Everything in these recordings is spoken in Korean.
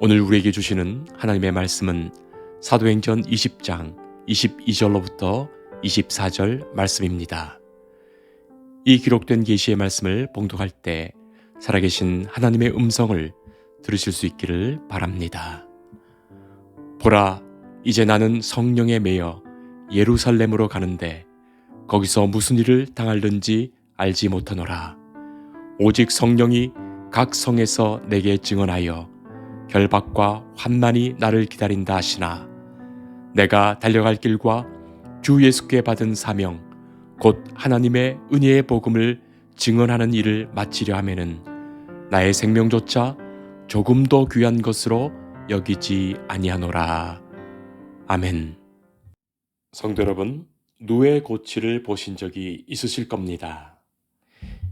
오늘 우리에게 주시는 하나님의 말씀은 사도행전 20장 22절로부터 24절 말씀입니다. 이 기록된 계시의 말씀을 봉독할 때 살아계신 하나님의 음성을 들으실 수 있기를 바랍니다. 보라, 이제 나는 성령에 매여 예루살렘으로 가는데 거기서 무슨 일을 당할는지 알지 못하노라. 오직 성령이 각 성에서 내게 증언하여 결박과 환난이 나를 기다린다 하시나, 내가 달려갈 길과 주 예수께 받은 사명 곧 하나님의 은혜의 복음을 증언하는 일을 마치려 하면은 나의 생명조차 조금도 귀한 것으로 여기지 아니하노라. 아멘. 성도 여러분, 누에 고치를 보신 적이 있으실 겁니다.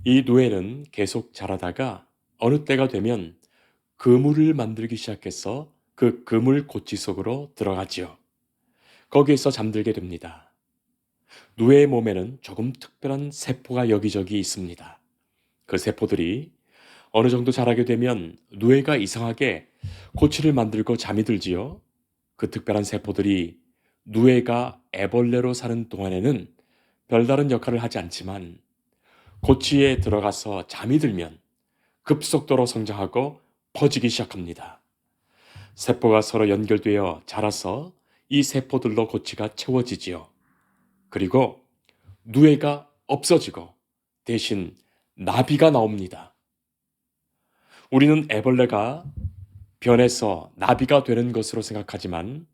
이 누에는 계속 자라다가 어느 때가 되면 그물을 만들기 시작해서 그 그물 고치 속으로 들어가지요. 거기에서 잠들게 됩니다. 누에의 몸에는 조금 특별한 세포가 여기저기 있습니다. 그 세포들이 어느 정도 자라게 되면 누에가 이상하게 고치를 만들고 잠이 들지요. 그 특별한 세포들이 누에가 애벌레로 사는 동안에는 별다른 역할을 하지 않지만 고치에 들어가서 잠이 들면 급속도로 성장하고 퍼지기 시작합니다. 세포가 서로 연결되어 자라서 이 세포들로 고치가 채워지지요. 그리고 누에가 없어지고 대신 나비가 나옵니다. 우리는 애벌레가 변해서 나비가 되는 것으로 생각하지만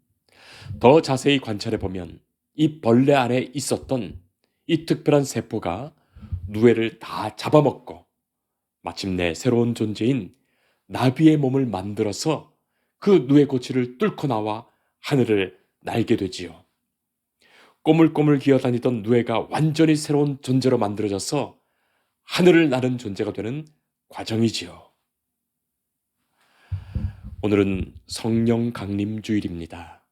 더 자세히 관찰해 보면 이 벌레 안에 있었던 이 특별한 세포가 누에를 다 잡아먹고 마침내 새로운 존재인 나비의 몸을 만들어서 그 누에 고치를 뚫고 나와 하늘을 날게 되지요. 꼬물꼬물 기어다니던 누에가 완전히 새로운 존재로 만들어져서 하늘을 나는 존재가 되는 과정이지요. 오늘은 성령 강림 주일입니다.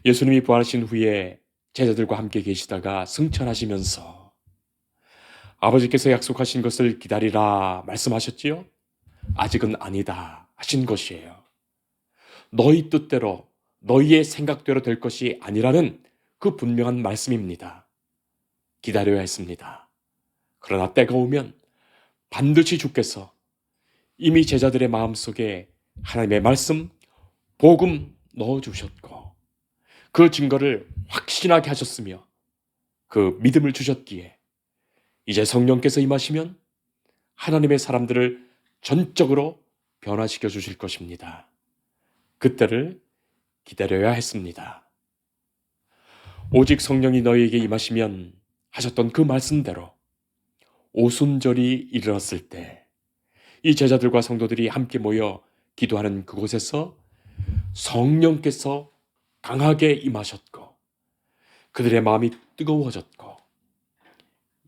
예수님이 부활하신 후에 제자들과 함께 계시다가 승천하시면서 아버지께서 약속하신 것을 기다리라 말씀하셨지요? 아직은 아니다 하신 것이에요. 너희 뜻대로 너희의 생각대로 될 것이 아니라는 그 분명한 말씀입니다. 기다려야 했습니다. 그러나 때가 오면 반드시 주께서 이미 제자들의 마음속에 하나님의 말씀, 복음 넣어주셨고 그 증거를 확신하게 하셨으며 그 믿음을 주셨기에 이제 성령께서 임하시면 하나님의 사람들을 전적으로 변화시켜 주실 것입니다. 그때를 기다려야 했습니다. 오직 성령이 너희에게 임하시면 하셨던 그 말씀대로 오순절이 이르렀을 때 이 제자들과 성도들이 함께 모여 기도하는 그곳에서 성령께서 강하게 임하셨고 그들의 마음이 뜨거워졌고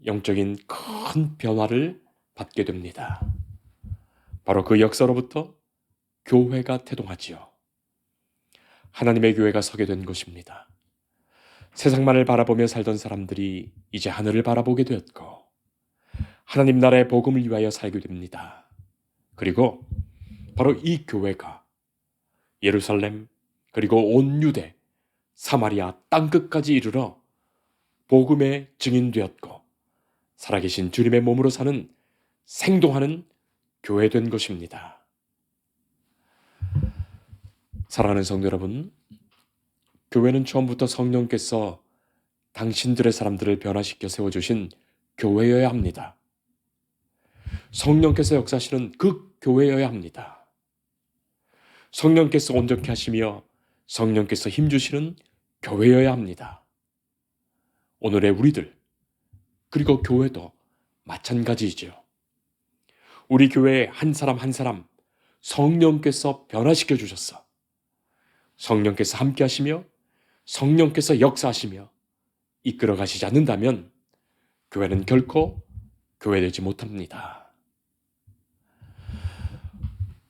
영적인 큰 변화를 받게 됩니다. 바로 그 역사로부터 교회가 태동하지요. 하나님의 교회가 서게 된 것입니다. 세상만을 바라보며 살던 사람들이 이제 하늘을 바라보게 되었고 하나님 나라의 복음을 위하여 살게 됩니다. 그리고 바로 이 교회가 예루살렘 그리고 온 유대, 사마리아 땅끝까지 이르러 복음의 증인되었고 살아계신 주님의 몸으로 사는 생동하는 교회 된 것입니다. 사랑하는 성도 여러분, 교회는 처음부터 성령께서 당신들의 사람들을 변화시켜 세워주신 교회여야 합니다. 성령께서 역사하시는 그 교회여야 합니다. 성령께서 온전케 하시며 성령께서 힘주시는 교회여야 합니다. 오늘의 우리들 그리고 교회도 마찬가지이죠. 우리 교회의 한 사람 한 사람 성령께서 변화시켜 주셨어. 성령께서 함께 하시며 성령께서 역사하시며 이끌어 가시지 않는다면 교회는 결코 교회되지 못합니다.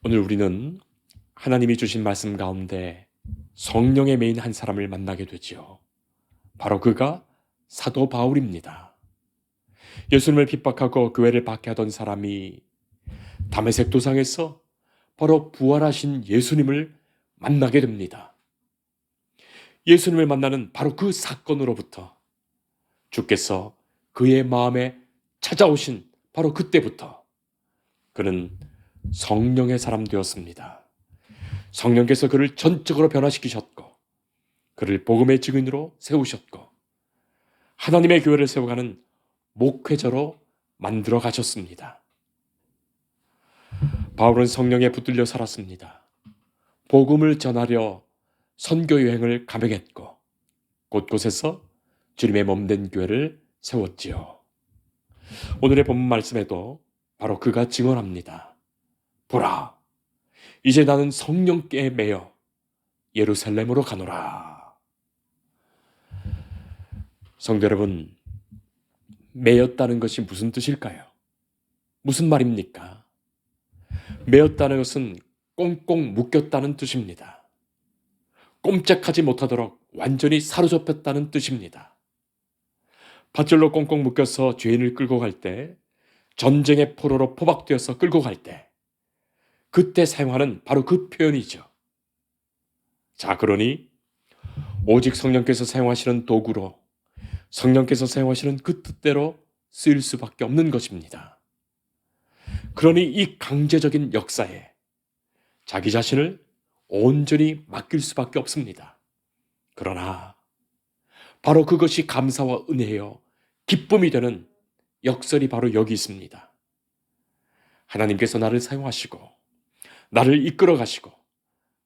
오늘 우리는 하나님이 주신 말씀 가운데 성령의 메인 한 사람을 만나게 되지요. 바로 그가 사도 바울입니다. 예수님을 핍박하고 교회를 박해하던 사람이 다메섹 도상에서 바로 부활하신 예수님을 만나게 됩니다. 예수님을 만나는 바로 그 사건으로부터 주께서 그의 마음에 찾아오신 바로 그때부터 그는 성령의 사람 되었습니다. 성령께서 그를 전적으로 변화시키셨고 그를 복음의 증인으로 세우셨고 하나님의 교회를 세워가는 목회자로 만들어 가셨습니다. 바울은 성령에 붙들려 살았습니다. 복음을 전하려 선교 여행을 감행했고 곳곳에서 주님의 몸된 교회를 세웠지요. 오늘의 본문 말씀에도 바로 그가 증언합니다. 보라, 이제 나는 성령께 매여 예루살렘으로 가노라. 성도 여러분, 매였다는 것이 무슨 뜻일까요? 무슨 말입니까? 매였다는 것은 꽁꽁 묶였다는 뜻입니다. 꼼짝하지 못하도록 완전히 사로잡혔다는 뜻입니다. 밧줄로 꽁꽁 묶여서 죄인을 끌고 갈 때, 전쟁의 포로로 포박되어서 끌고 갈 때, 그때 사용하는 바로 그 표현이죠. 자, 그러니 오직 성령께서 사용하시는 도구로 성령께서 사용하시는 그 뜻대로 쓰일 수밖에 없는 것입니다. 그러니 이 강제적인 역사에 자기 자신을 온전히 맡길 수밖에 없습니다. 그러나 바로 그것이 감사와 은혜요 기쁨이 되는 역설이 바로 여기 있습니다. 하나님께서 나를 사용하시고 나를 이끌어 가시고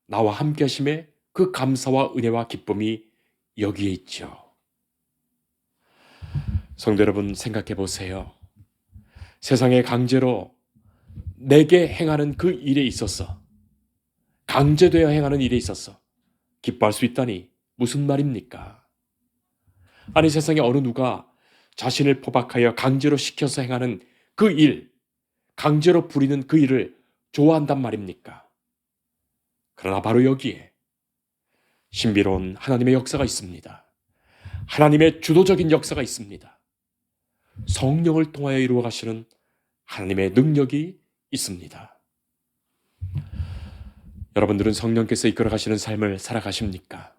나와 함께 하심에 그 감사와 은혜와 기쁨이 여기에 있죠. 성도 여러분, 생각해 보세요. 세상에 강제로 내게 행하는 그 일에 있어서, 강제되어 행하는 일에 있어서 기뻐할 수 있다니 무슨 말입니까? 아니, 세상에 어느 누가 자신을 포박하여 강제로 시켜서 행하는 그 일, 강제로 부리는 그 일을 좋아한단 말입니까? 그러나 바로 여기에 신비로운 하나님의 역사가 있습니다. 하나님의 주도적인 역사가 있습니다. 성령을 통하여 이루어 가시는 하나님의 능력이 있습니다. 여러분들은 성령께서 이끌어 가시는 삶을 살아가십니까?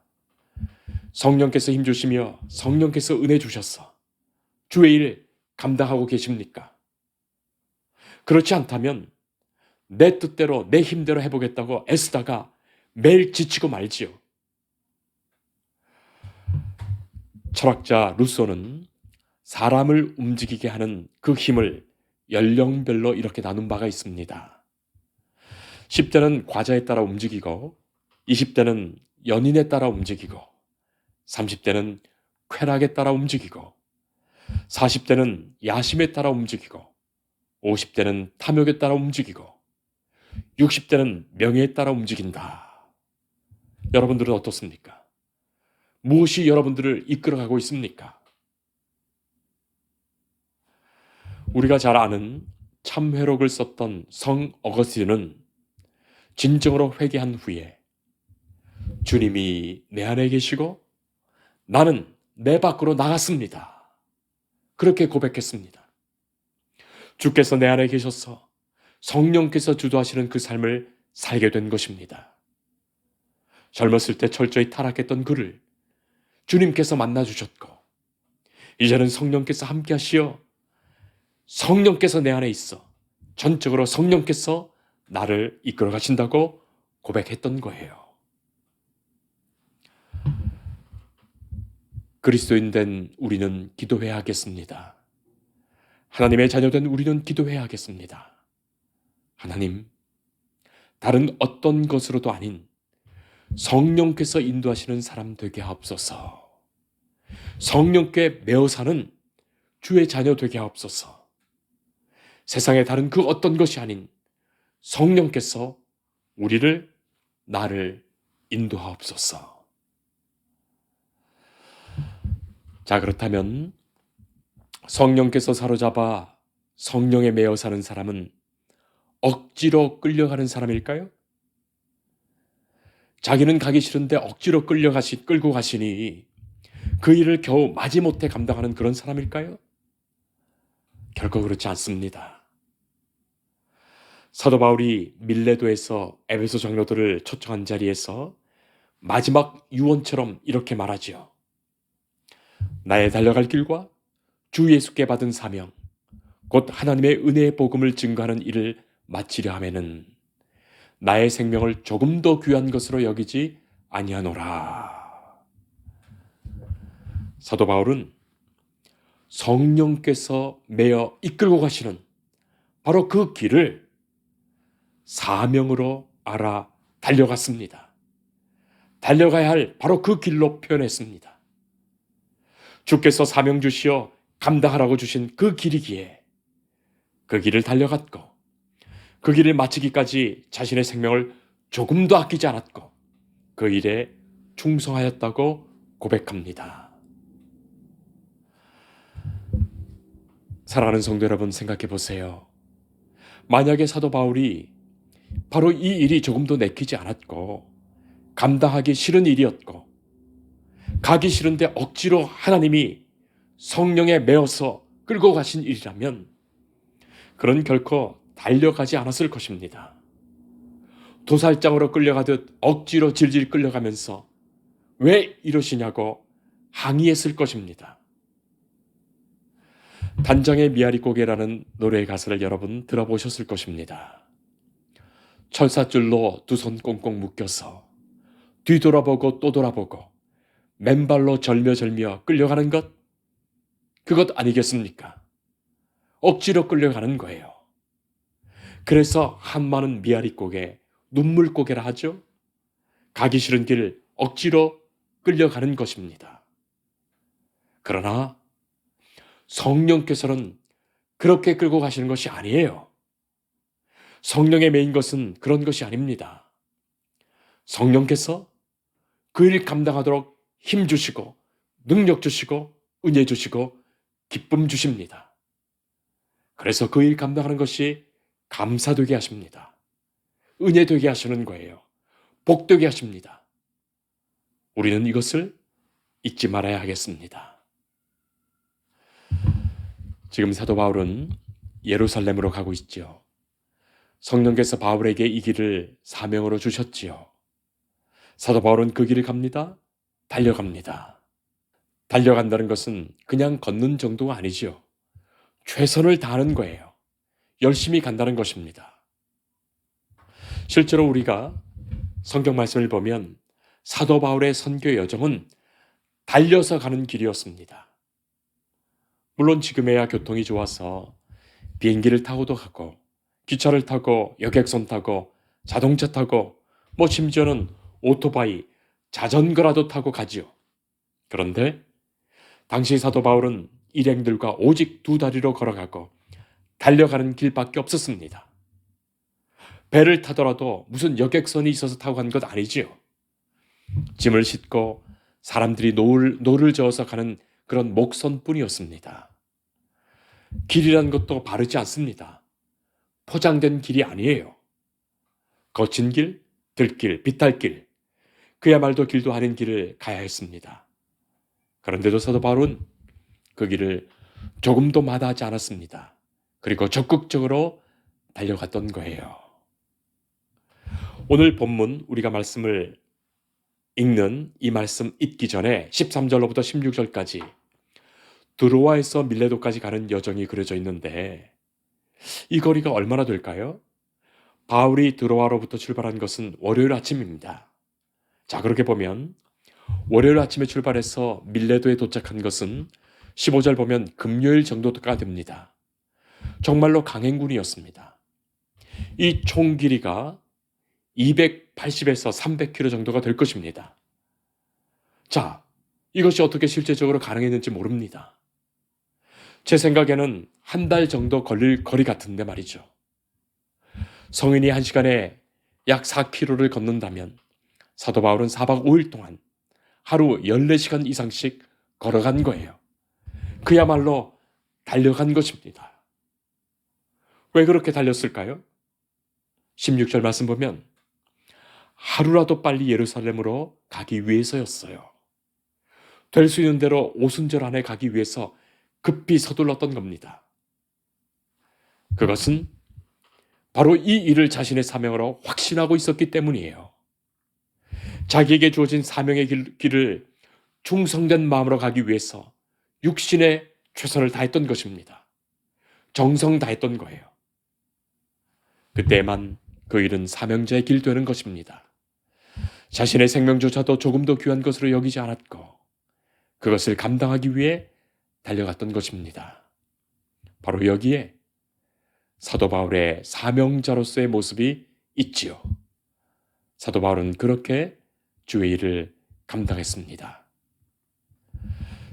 성령께서 힘주시며 성령께서 은혜 주셔서 주의 일 감당하고 계십니까? 그렇지 않다면 내 뜻대로 내 힘대로 해보겠다고 애쓰다가 매일 지치고 말지요. 철학자 루소는 사람을 움직이게 하는 그 힘을 연령별로 이렇게 나눈 바가 있습니다. 10대는 과자에 따라 움직이고 20대는 연인에 따라 움직이고 30대는 쾌락에 따라 움직이고 40대는 야심에 따라 움직이고 50대는 탐욕에 따라 움직이고 60대는 명예에 따라 움직인다. 여러분들은 어떻습니까? 무엇이 여러분들을 이끌어가고 있습니까? 우리가 잘 아는 참회록을 썼던 성 어거스틴은 진정으로 회개한 후에 주님이 내 안에 계시고 나는 내 밖으로 나갔습니다. 그렇게 고백했습니다. 주께서 내 안에 계셔서 성령께서 주도하시는 그 삶을 살게 된 것입니다. 젊었을 때 철저히 타락했던 그를 주님께서 만나주셨고 이제는 성령께서 함께 하시어 성령께서 내 안에 있어 전적으로 성령께서 나를 이끌어 가신다고 고백했던 거예요. 그리스도인 된 우리는 기도해야 하겠습니다. 하나님의 자녀된 우리는 기도해야 하겠습니다. 하나님, 다른 어떤 것으로도 아닌 성령께서 인도하시는 사람 되게 하옵소서. 성령께 매어 사는 주의 자녀 되게 하옵소서. 세상의 다른 그 어떤 것이 아닌 성령께서 나를 인도하옵소서. 자, 그렇다면 성령께서 사로잡아 성령에 매어 사는 사람은 억지로 끌려가는 사람일까요? 자기는 가기 싫은데 억지로 끌고 가시니 그 일을 겨우 마지못해 감당하는 그런 사람일까요? 결코 그렇지 않습니다. 사도 바울이 밀레도에서 에베소 장로들을 초청한 자리에서 마지막 유언처럼 이렇게 말하지요. 나의 달려갈 길과 주 예수께 받은 사명, 곧 하나님의 은혜의 복음을 증거하는 일을 마치려 하면은 나의 생명을 조금 더 귀한 것으로 여기지 아니하노라. 사도 바울은 성령께서 매어 이끌고 가시는 바로 그 길을 사명으로 알아 달려갔습니다. 달려가야 할 바로 그 길로 표현했습니다. 주께서 사명 주시어 감당하라고 주신 그 길이기에 그 길을 달려갔고 그 길을 마치기까지 자신의 생명을 조금도 아끼지 않았고 그 일에 충성하였다고 고백합니다. 사랑하는 성도 여러분, 생각해 보세요. 만약에 사도 바울이 바로 이 일이 조금도 내키지 않았고 감당하기 싫은 일이었고 가기 싫은데 억지로 하나님이 성령에 매어서 끌고 가신 일이라면 그런 결코 달려가지 않았을 것입니다. 도살장으로 끌려가듯 억지로 질질 끌려가면서 왜 이러시냐고 항의했을 것입니다. 단장의 미아리 고개라는 노래의 가사를 여러분 들어보셨을 것입니다. 철사줄로 두 손 꽁꽁 묶여서 뒤돌아보고 또 돌아보고 맨발로 절며절며 끌려가는 것, 그것 아니겠습니까? 억지로 끌려가는 거예요. 그래서 한마는 미아리 고개, 눈물 고개라 하죠. 가기 싫은 길 억지로 끌려가는 것입니다. 그러나 성령께서는 그렇게 끌고 가시는 것이 아니에요. 성령의 메인 것은 그런 것이 아닙니다. 성령께서 그 일 감당하도록 힘 주시고 능력 주시고 은혜 주시고 기쁨 주십니다. 그래서 그 일 감당하는 것이 감사되게 하십니다. 은혜 되게 하시는 거예요. 복되게 하십니다. 우리는 이것을 잊지 말아야 하겠습니다. 지금 사도 바울은 예루살렘으로 가고 있지요. 성령께서 바울에게 이 길을 사명으로 주셨지요. 사도 바울은 그 길을 갑니다. 달려갑니다. 달려간다는 것은 그냥 걷는 정도가 아니지요. 최선을 다하는 거예요. 열심히 간다는 것입니다. 실제로 우리가 성경 말씀을 보면 사도 바울의 선교 여정은 달려서 가는 길이었습니다. 물론 지금에야 교통이 좋아서 비행기를 타고도 가고 기차를 타고 여객선 타고 자동차 타고 심지어는 오토바이, 자전거라도 타고 가지요. 그런데 당시 사도 바울은 일행들과 오직 두 다리로 걸어가고 달려가는 길밖에 없었습니다. 배를 타더라도 무슨 여객선이 있어서 타고 간 것 아니지요. 짐을 싣고 사람들이 노를 저어서 가는 그런 목선뿐이었습니다. 길이란 것도 바르지 않습니다. 포장된 길이 아니에요. 거친 길, 들길, 비탈길, 그야말로 길도 아닌 길을 가야 했습니다. 그런데도 사도 바울은 그 길을 조금도 마다하지 않았습니다. 그리고 적극적으로 달려갔던 거예요. 오늘 본문 우리가 말씀을 읽는 이 말씀 읽기 전에 13절로부터 16절까지 드로아에서 밀레도까지 가는 여정이 그려져 있는데 이 거리가 얼마나 될까요? 바울이 드로아로부터 출발한 것은 월요일 아침입니다. 자, 그렇게 보면 월요일 아침에 출발해서 밀레도에 도착한 것은 15절 보면 금요일 정도가 됩니다. 정말로 강행군이었습니다. 이 총 길이가 280에서 300km 정도가 될 것입니다. 자, 이것이 어떻게 실제적으로 가능했는지 모릅니다. 제 생각에는 한 달 정도 걸릴 거리 같은데 말이죠. 성인이 한 시간에 약 4km를 걷는다면 사도 바울은 4박 5일 동안 하루 14시간 이상씩 걸어간 거예요. 그야말로 달려간 것입니다. 왜 그렇게 달렸을까요? 16절 말씀 보면 하루라도 빨리 예루살렘으로 가기 위해서였어요. 될 수 있는 대로 오순절 안에 가기 위해서 급히 서둘렀던 겁니다. 그것은 바로 이 일을 자신의 사명으로 확신하고 있었기 때문이에요. 자기에게 주어진 사명의 길을 충성된 마음으로 가기 위해서 육신의 최선을 다했던 것입니다. 정성 다했던 거예요. 그때만 그 일은 사명자의 길 되는 것입니다. 자신의 생명조차도 조금 더 귀한 것으로 여기지 않았고 그것을 감당하기 위해 달려갔던 것입니다. 바로 여기에 사도 바울의 사명자로서의 모습이 있지요. 사도 바울은 그렇게 주의 일을 감당했습니다.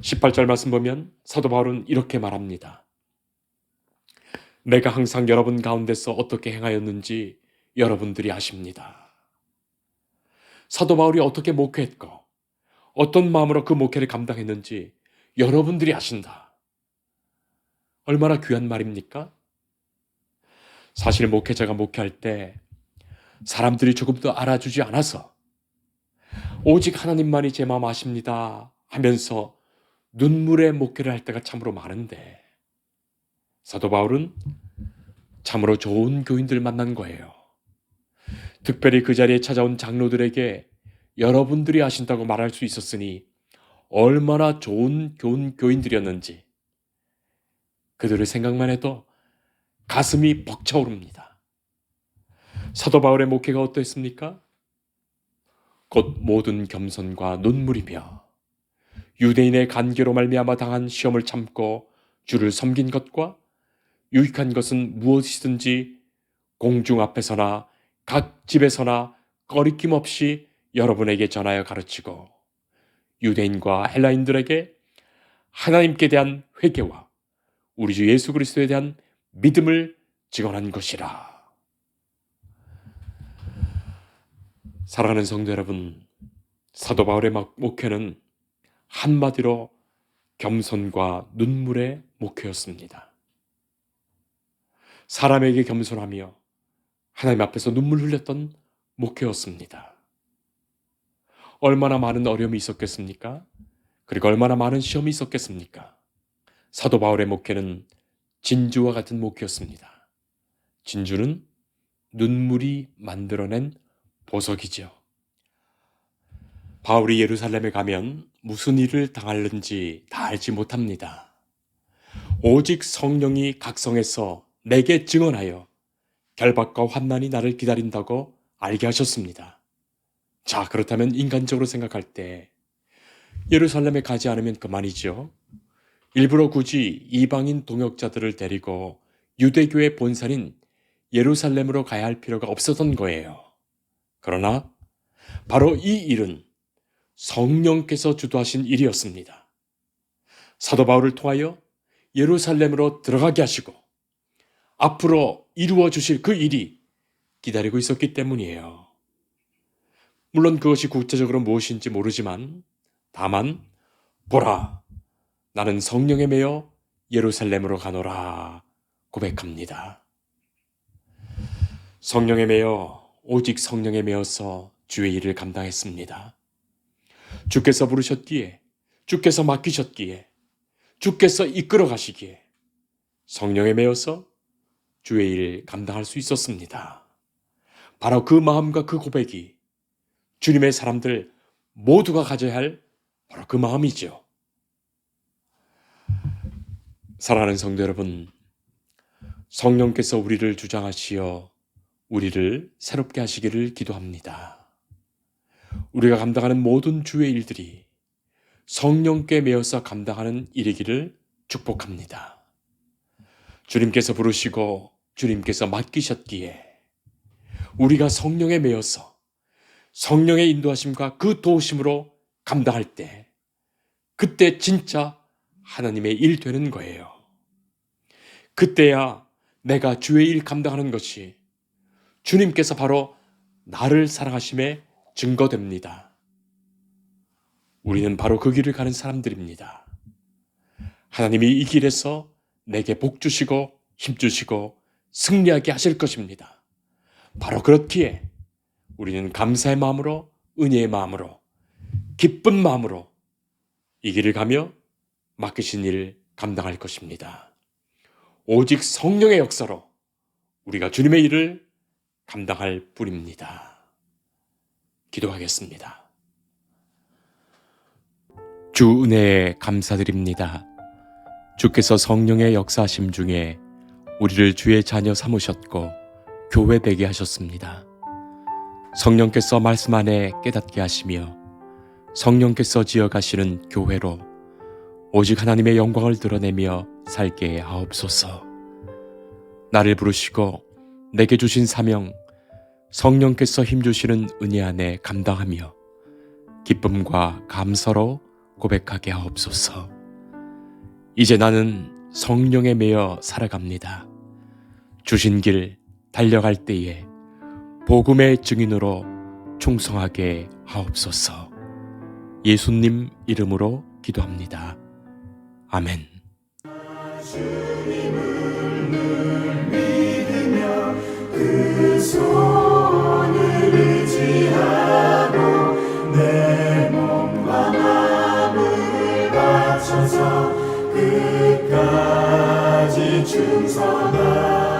18절 말씀 보면 사도 바울은 이렇게 말합니다. 내가 항상 여러분 가운데서 어떻게 행하였는지 여러분들이 아십니다. 사도 바울이 어떻게 목회했고 어떤 마음으로 그 목회를 감당했는지 여러분들이 아신다. 얼마나 귀한 말입니까? 사실 목회자가 목회할 때 사람들이 조금 더 알아주지 않아서 오직 하나님만이 제 마음 아십니다 하면서 눈물의 목회를 할 때가 참으로 많은데 사도 바울은 참으로 좋은 교인들 만난 거예요. 특별히 그 자리에 찾아온 장로들에게 여러분들이 아신다고 말할 수 있었으니 얼마나 좋은 교인들이었는지 그들의 생각만 해도 가슴이 벅차오릅니다. 사도 바울의 목회가 어떠했습니까? 곧 모든 겸손과 눈물이며 유대인의 간계로 말미암아 당한 시험을 참고 주를 섬긴 것과 유익한 것은 무엇이든지 공중 앞에서나 각 집에서나 꺼리낌 없이 여러분에게 전하여 가르치고 유대인과 헬라인들에게 하나님께 대한 회개와 우리 주 예수 그리스도에 대한 믿음을 증언한 것이라. 사랑하는 성도 여러분, 사도 바울의 목회는 한마디로 겸손과 눈물의 목회였습니다. 사람에게 겸손하며 하나님 앞에서 눈물 흘렸던 목회였습니다. 얼마나 많은 어려움이 있었겠습니까? 그리고 얼마나 많은 시험이 있었겠습니까? 사도 바울의 목회는 진주와 같은 목회였습니다. 진주는 눈물이 만들어낸 보석이죠. 바울이 예루살렘에 가면 무슨 일을 당할는지 다 알지 못합니다. 오직 성령이 각성해서 내게 증언하여 결박과 환난이 나를 기다린다고 알게 하셨습니다. 자, 그렇다면 인간적으로 생각할 때 예루살렘에 가지 않으면 그만이죠. 일부러 굳이 이방인 동역자들을 데리고 유대교의 본산인 예루살렘으로 가야 할 필요가 없었던 거예요. 그러나 바로 이 일은 성령께서 주도하신 일이었습니다. 사도 바울을 통하여 예루살렘으로 들어가게 하시고 앞으로 이루어 주실 그 일이 기다리고 있었기 때문이에요. 물론 그것이 구체적으로 무엇인지 모르지만 다만 보라, 나는 성령에 매여 예루살렘으로 가노라 고백합니다. 성령에 매여 오직 성령에 매여서 주의 일을 감당했습니다. 주께서 부르셨기에, 주께서 맡기셨기에, 주께서 이끌어 가시기에 성령에 매여서 주의 일 감당할 수 있었습니다. 바로 그 마음과 그 고백이 주님의 사람들 모두가 가져야 할 바로 그 마음이죠. 사랑하는 성도 여러분, 성령께서 우리를 주장하시어 우리를 새롭게 하시기를 기도합니다. 우리가 감당하는 모든 주의 일들이 성령께 매여서 감당하는 일이기를 축복합니다. 주님께서 부르시고 주님께서 맡기셨기에 우리가 성령에 매여서 성령의 인도하심과 그 도우심으로 감당할 때 그때 진짜 하나님의 일 되는 거예요. 그때야 내가 주의 일 감당하는 것이 주님께서 바로 나를 사랑하심의 증거됩니다. 우리는 바로 그 길을 가는 사람들입니다. 하나님이 이 길에서 내게 복 주시고 힘 주시고 승리하게 하실 것입니다. 바로 그렇기에 우리는 감사의 마음으로, 은혜의 마음으로, 기쁜 마음으로 이 길을 가며 맡기신 일을 감당할 것입니다. 오직 성령의 역사로 우리가 주님의 일을 감당할 뿐입니다. 기도하겠습니다. 주 은혜에 감사드립니다. 주께서 성령의 역사하심 중에 우리를 주의 자녀 삼으셨고 교회 되게 하셨습니다. 성령께서 말씀 안에 깨닫게 하시며 성령께서 지어가시는 교회로 오직 하나님의 영광을 드러내며 살게 하옵소서. 나를 부르시고 내게 주신 사명, 성령께서 힘주시는 은혜 안에 감당하며 기쁨과 감사로 고백하게 하옵소서. 이제 나는 성령에 매여 살아갑니다. 주신 길 달려갈 때에 복음의 증인으로 충성하게 하옵소서. 예수님 이름으로 기도합니다. 아멘. 주님을 늘 믿으며 그 손을 의지하고 내 몸과 마음을 바쳐서 끝까지 충성하리.